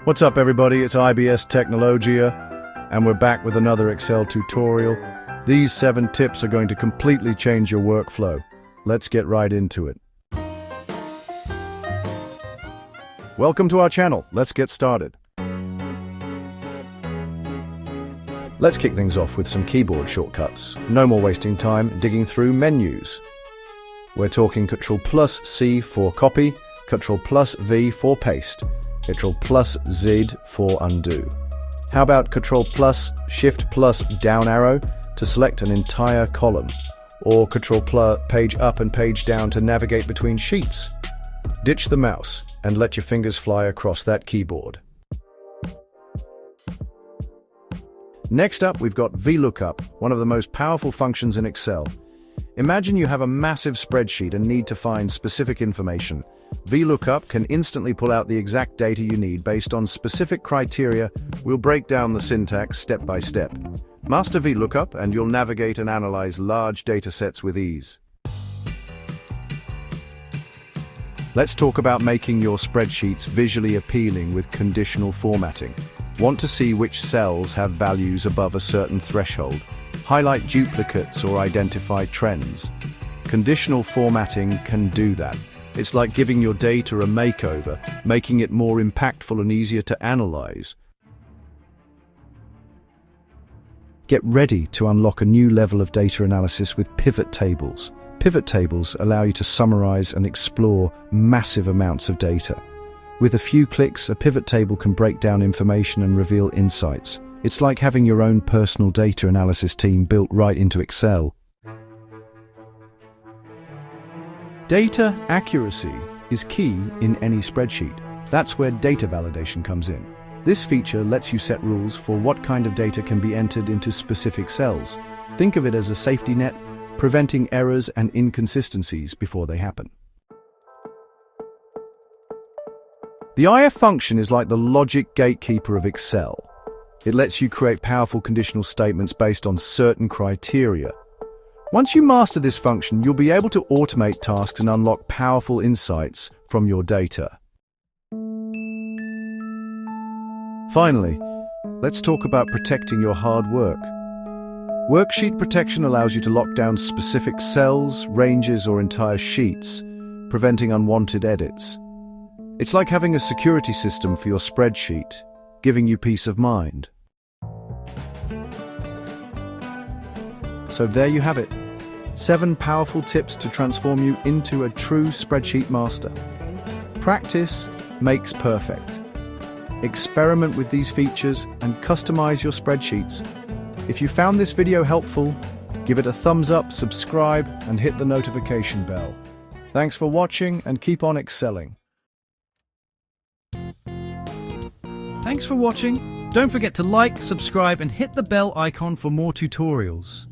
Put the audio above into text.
What's up everybody, it's IBS Technologia, and we're back with another Excel tutorial. These 7 tips are going to completely change your workflow. Let's get right into it. Welcome to our channel, let's get started. Let's kick things off with some keyboard shortcuts. No more wasting time digging through menus. We're talking Ctrl+C for copy, Ctrl+V for paste, Ctrl+Z for undo. How about Ctrl+Shift+down arrow to select an entire column, or Ctrl+page up and page down to navigate between sheets? Ditch the mouse and let your fingers fly across that keyboard. Next up, we've got VLOOKUP, one of the most powerful functions in Excel. Imagine you have a massive spreadsheet and need to find specific information. VLOOKUP can instantly pull out the exact data you need based on specific criteria. We'll break down the syntax step by step. Master VLOOKUP and you'll navigate and analyze large data sets with ease. Let's talk about making your spreadsheets visually appealing with conditional formatting. Want to see which cells have values above a certain threshold? Highlight duplicates or identify trends. Conditional formatting can do that. It's like giving your data a makeover, making it more impactful and easier to analyze. Get ready to unlock a new level of data analysis with pivot tables. Pivot tables allow you to summarize and explore massive amounts of data. With a few clicks, a pivot table can break down information and reveal insights. It's like having your own personal data analysis team built right into Excel. Data accuracy is key in any spreadsheet. That's where data validation comes in. This feature lets you set rules for what kind of data can be entered into specific cells. Think of it as a safety net, preventing errors and inconsistencies before they happen. The IF function is like the logic gatekeeper of Excel. It lets you create powerful conditional statements based on certain criteria. Once you master this function, you'll be able to automate tasks and unlock powerful insights from your data. Finally, let's talk about protecting your hard work. Worksheet protection allows you to lock down specific cells, ranges, or entire sheets, preventing unwanted edits. It's like having a security system for your spreadsheet, giving you peace of mind. So there you have it. 7 powerful tips to transform you into a true spreadsheet master. Practice makes perfect. Experiment with these features and customize your spreadsheets. If you found this video helpful, give it a thumbs up, subscribe, and hit the notification bell. Thanks for watching and keep on excelling. Thanks for watching. Don't forget to like, subscribe, and hit the bell icon for more tutorials.